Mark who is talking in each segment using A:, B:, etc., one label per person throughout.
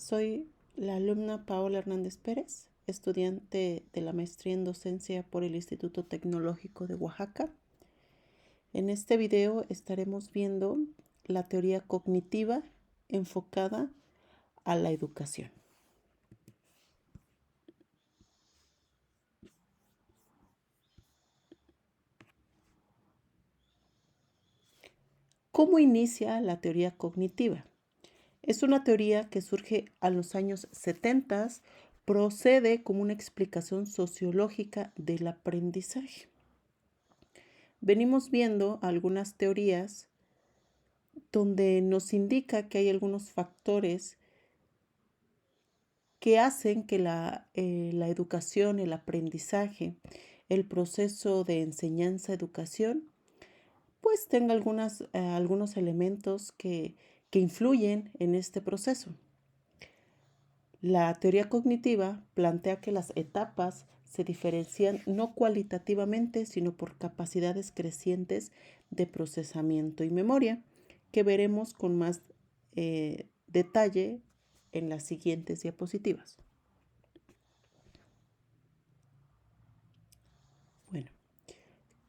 A: Soy la alumna Paola Hernández Pérez, estudiante de la maestría en docencia por el Instituto Tecnológico de Oaxaca. En este video estaremos viendo la teoría cognitiva enfocada a la educación. ¿Cómo inicia la teoría cognitiva? Es una teoría que surge a los años 70, procede como una explicación sociológica del aprendizaje. Venimos viendo algunas teorías donde nos indica que hay algunos factores que hacen que la educación, el aprendizaje, el proceso de enseñanza-educación, pues tenga algunos elementos que influyen en este proceso. La teoría cognitiva plantea que las etapas se diferencian no cualitativamente, sino por capacidades crecientes de procesamiento y memoria, que veremos con más detalle en las siguientes diapositivas. Bueno,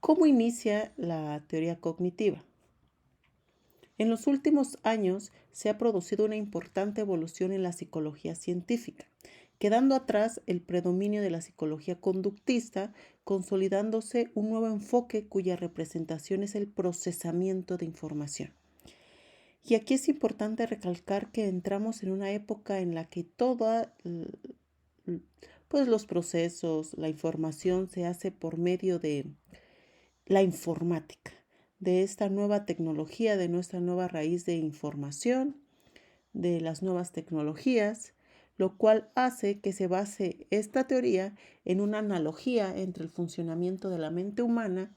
A: ¿cómo inicia la teoría cognitiva? En los últimos años se ha producido una importante evolución en la psicología científica, quedando atrás el predominio de la psicología conductista, consolidándose un nuevo enfoque cuya representación es el procesamiento de información. Y aquí es importante recalcar que entramos en una época en la que los procesos, la información se hace por medio de la informática, de esta nueva tecnología, de nuestra nueva raíz de información, de las nuevas tecnologías, lo cual hace que se base esta teoría en una analogía entre el funcionamiento de la mente humana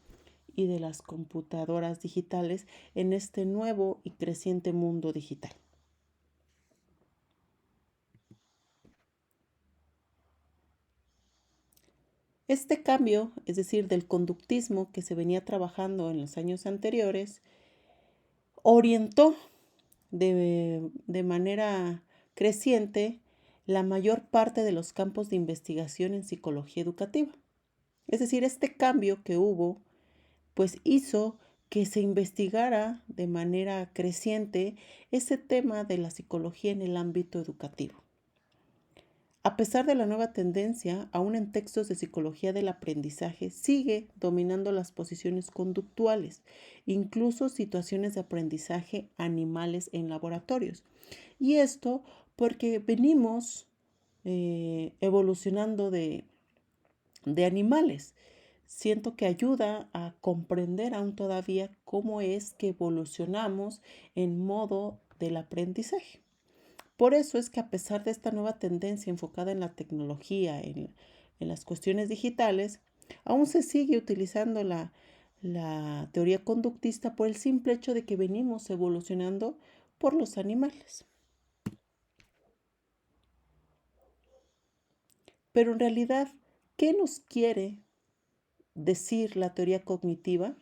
A: y de las computadoras digitales en este nuevo y creciente mundo digital. Este cambio, es decir, del conductismo que se venía trabajando en los años anteriores, orientó de manera creciente la mayor parte de los campos de investigación en psicología educativa. Es decir, este cambio que hubo, pues hizo que se investigara de manera creciente ese tema de la psicología en el ámbito educativo. A pesar de la nueva tendencia, aún en textos de psicología del aprendizaje sigue dominando las posiciones conductuales, incluso situaciones de aprendizaje animales en laboratorios. Y esto porque venimos evolucionando de animales. Siento que ayuda a comprender aún todavía cómo es que evolucionamos en modo del aprendizaje. Por eso es que a pesar de esta nueva tendencia enfocada en la tecnología, en las cuestiones digitales, aún se sigue utilizando la teoría conductista por el simple hecho de que venimos evolucionando por los animales. Pero en realidad, ¿qué nos quiere decir la teoría cognitiva?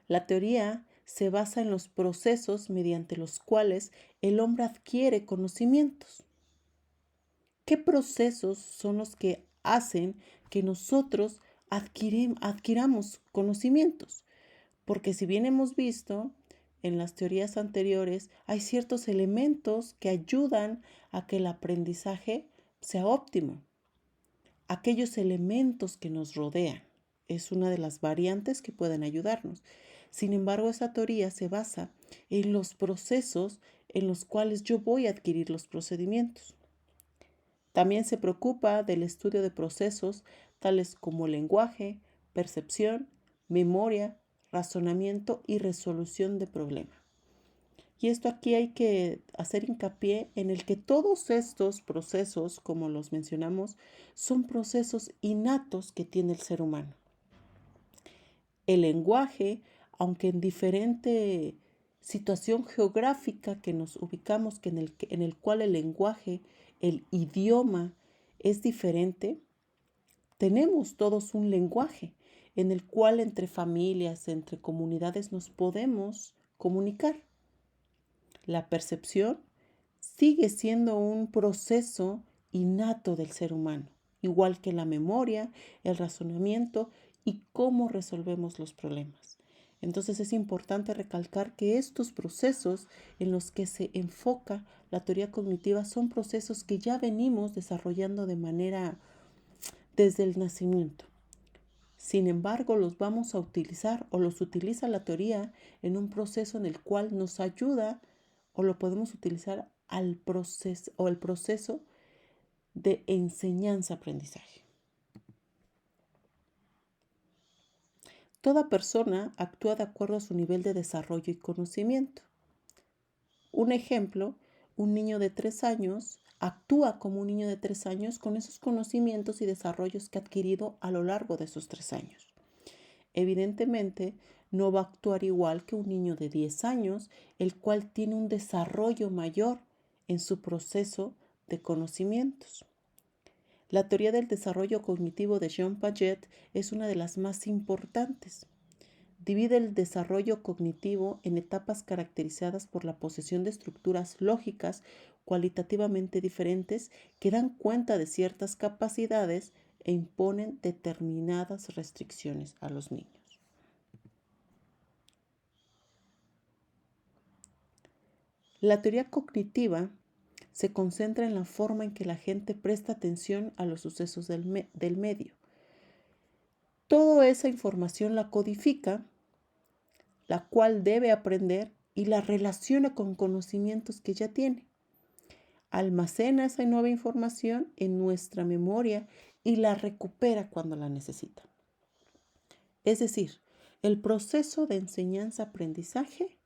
A: La teoría se basa en los procesos mediante los cuales el hombre adquiere conocimientos. ¿Qué procesos son los que hacen que nosotros adquiramos conocimientos? Porque si bien hemos visto en las teorías anteriores, hay ciertos elementos que ayudan a que el aprendizaje sea óptimo. Aquellos elementos que nos rodean es una de las variantes que pueden ayudarnos. Sin embargo, esa teoría se basa en los procesos en los cuales yo voy a adquirir los procedimientos. También se preocupa del estudio de procesos tales como lenguaje, percepción, memoria, razonamiento y resolución de problemas. Y esto aquí hay que hacer hincapié en el que todos estos procesos, como los mencionamos, son procesos innatos que tiene el ser humano. El lenguaje, aunque en diferente situación geográfica que nos ubicamos, en el cual el lenguaje, el idioma es diferente, tenemos todos un lenguaje en el cual entre familias, entre comunidades nos podemos comunicar. La percepción sigue siendo un proceso innato del ser humano, igual que la memoria, el razonamiento y cómo resolvemos los problemas. Entonces es importante recalcar que estos procesos en los que se enfoca la teoría cognitiva son procesos que ya venimos desarrollando de manera desde el nacimiento. Sin embargo, los vamos a utilizar o los utiliza la teoría en un proceso en el cual nos ayuda o lo podemos utilizar al proceso o el proceso de enseñanza-aprendizaje. Toda persona actúa de acuerdo a su nivel de desarrollo y conocimiento. Un ejemplo, un niño de 3 años actúa como un niño de 3 años con esos conocimientos y desarrollos que ha adquirido a lo largo de esos 3 años. Evidentemente, no va a actuar igual que un niño de 10 años, el cual tiene un desarrollo mayor en su proceso de conocimientos. La teoría del desarrollo cognitivo de Jean Piaget es una de las más importantes. Divide el desarrollo cognitivo en etapas caracterizadas por la posesión de estructuras lógicas cualitativamente diferentes que dan cuenta de ciertas capacidades e imponen determinadas restricciones a los niños. La teoría cognitiva se concentra en la forma en que la gente presta atención a los sucesos del medio. Toda esa información la codifica, la cual debe aprender y la relaciona con conocimientos que ya tiene. Almacena esa nueva información en nuestra memoria y la recupera cuando la necesita. Es decir, el proceso de enseñanza-aprendizaje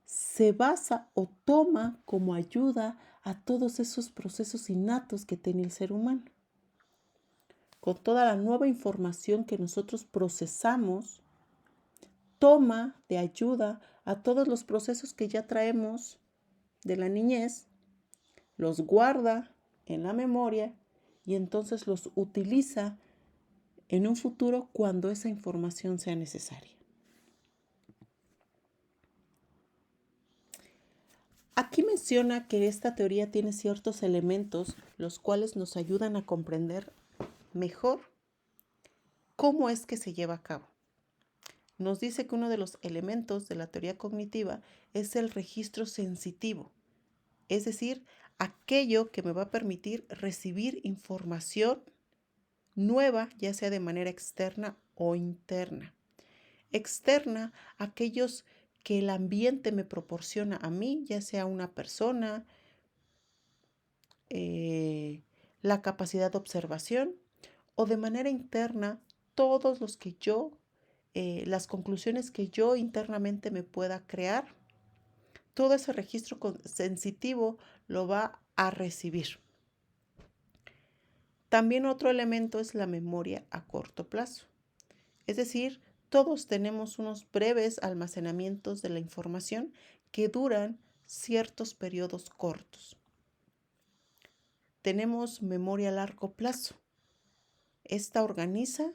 A: se basa o toma como ayuda a todos esos procesos innatos que tiene el ser humano. Con toda la nueva información que nosotros procesamos, toma de ayuda a todos los procesos que ya traemos de la niñez, los guarda en la memoria y entonces los utiliza en un futuro cuando esa información sea necesaria. Aquí menciona que esta teoría tiene ciertos elementos los cuales nos ayudan a comprender mejor cómo es que se lleva a cabo. Nos dice que uno de los elementos de la teoría cognitiva es el registro sensitivo, es decir, aquello que me va a permitir recibir información nueva, ya sea de manera externa o interna. Externa, aquellos que el ambiente me proporciona a mí, ya sea una persona, la capacidad de observación, o de manera interna, todos los que las conclusiones que yo internamente me pueda crear, todo ese registro sensitivo lo va a recibir. También otro elemento es la memoria a corto plazo. Es decir, todos tenemos unos breves almacenamientos de la información que duran ciertos periodos cortos. Tenemos memoria a largo plazo. Esta organiza,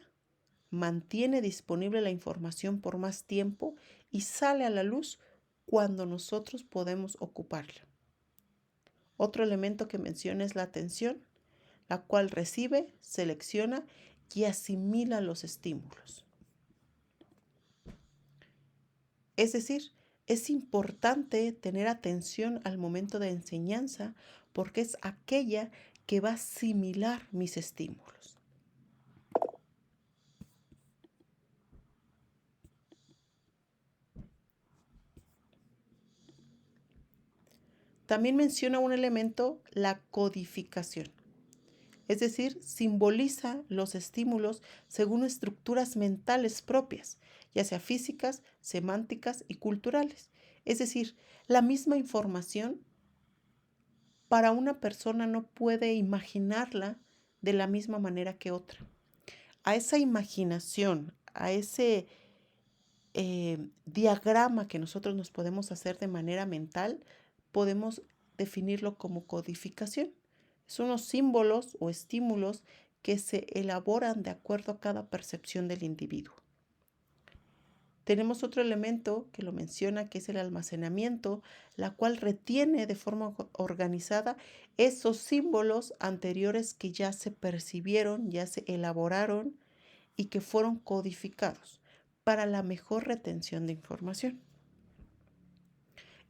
A: mantiene disponible la información por más tiempo y sale a la luz cuando nosotros podemos ocuparla. Otro elemento que menciona es la atención, la cual recibe, selecciona y asimila los estímulos. Es decir, es importante tener atención al momento de enseñanza porque es aquella que va a asimilar mis estímulos. También menciona un elemento, la codificación. Es decir, simboliza los estímulos según estructuras mentales propias, ya sea físicas, semánticas y culturales. Es decir, la misma información para una persona no puede imaginarla de la misma manera que otra. A esa imaginación, a ese diagrama que nosotros nos podemos hacer de manera mental, podemos definirlo como codificación. Son unos símbolos o estímulos que se elaboran de acuerdo a cada percepción del individuo. Tenemos otro elemento que lo menciona, que es el almacenamiento, la cual retiene de forma organizada esos símbolos anteriores que ya se percibieron, ya se elaboraron y que fueron codificados para la mejor retención de información.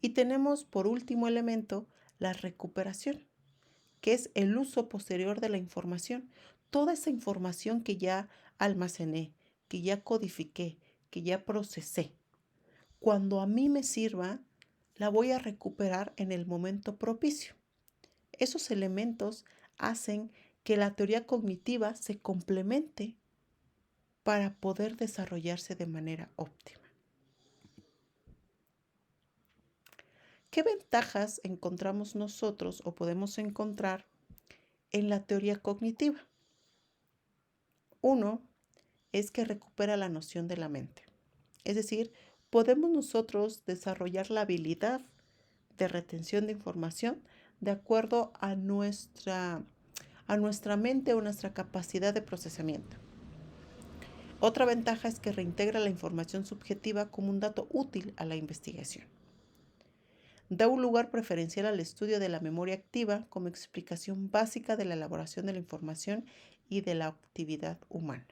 A: Y tenemos por último elemento la recuperación, que es el uso posterior de la información. Toda esa información que ya almacené, que ya codifiqué, que ya procesé, cuando a mí me sirva, la voy a recuperar en el momento propicio. Esos elementos hacen que la teoría cognitiva se complemente para poder desarrollarse de manera óptima. ¿Qué ventajas encontramos nosotros o podemos encontrar en la teoría cognitiva? Uno es que recupera la noción de la mente. Es decir, podemos nosotros desarrollar la habilidad de retención de información de acuerdo a nuestra mente o nuestra capacidad de procesamiento. Otra ventaja es que reintegra la información subjetiva como un dato útil a la investigación. Da un lugar preferencial al estudio de la memoria activa como explicación básica de la elaboración de la información y de la actividad humana.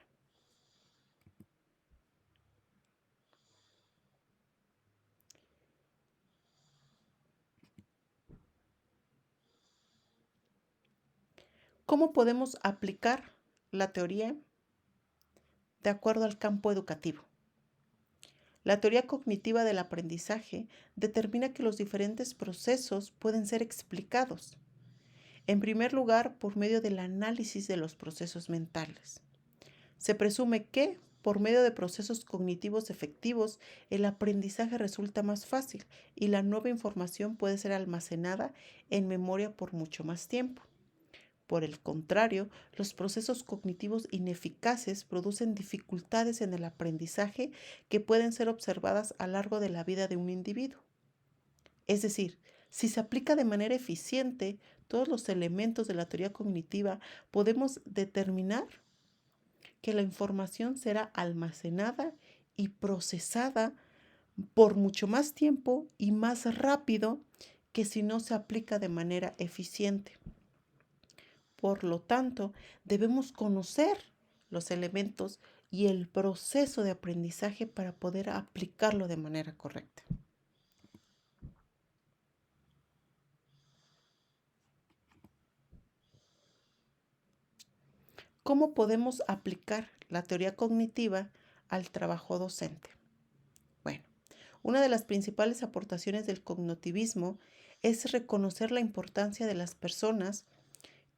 A: ¿Cómo podemos aplicar la teoría de acuerdo al campo educativo? La teoría cognitiva del aprendizaje determina que los diferentes procesos pueden ser explicados. En primer lugar, por medio del análisis de los procesos mentales. Se presume que, por medio de procesos cognitivos efectivos, el aprendizaje resulta más fácil y la nueva información puede ser almacenada en memoria por mucho más tiempo. Por el contrario, los procesos cognitivos ineficaces producen dificultades en el aprendizaje que pueden ser observadas a lo largo de la vida de un individuo. Es decir, si se aplica de manera eficiente todos los elementos de la teoría cognitiva, podemos determinar que la información será almacenada y procesada por mucho más tiempo y más rápido que si no se aplica de manera eficiente. Por lo tanto, debemos conocer los elementos y el proceso de aprendizaje para poder aplicarlo de manera correcta. ¿Cómo podemos aplicar la teoría cognitiva al trabajo docente? Bueno, una de las principales aportaciones del cognitivismo es reconocer la importancia de las personas,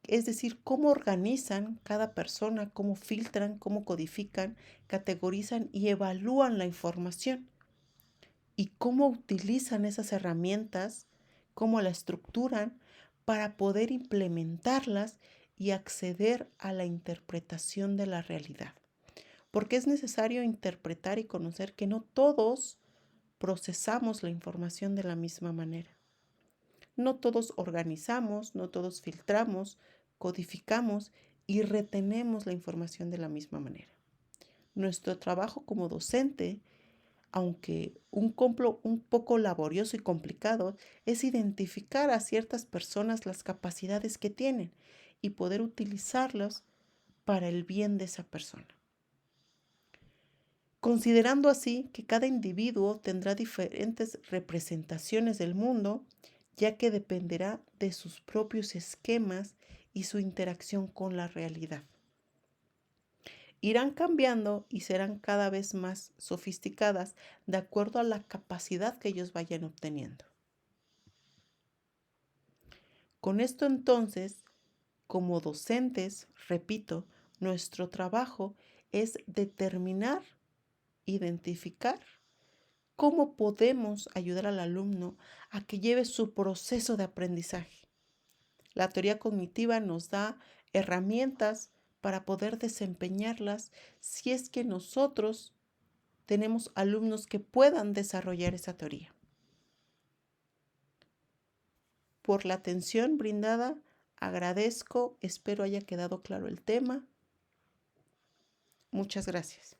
A: es decir, cómo organizan cada persona, cómo filtran, cómo codifican, categorizan y evalúan la información y cómo utilizan esas herramientas, cómo la estructuran para poder implementarlas y acceder a la interpretación de la realidad. Porque es necesario interpretar y conocer que no todos procesamos la información de la misma manera. No todos organizamos, no todos filtramos, codificamos y retenemos la información de la misma manera. Nuestro trabajo como docente, aunque un poco laborioso y complicado, es identificar a ciertas personas las capacidades que tienen y poder utilizarlas para el bien de esa persona. Considerando así que cada individuo tendrá diferentes representaciones del mundo, ya que dependerá de sus propios esquemas y su interacción con la realidad. Irán cambiando y serán cada vez más sofisticadas de acuerdo a la capacidad que ellos vayan obteniendo. Con esto entonces, como docentes, repito, nuestro trabajo es determinar, identificar cómo podemos ayudar al alumno a que lleve su proceso de aprendizaje. La teoría cognitiva nos da herramientas para poder desempeñarlas si es que nosotros tenemos alumnos que puedan desarrollar esa teoría. Por la atención brindada, agradezco, espero haya quedado claro el tema. Muchas gracias.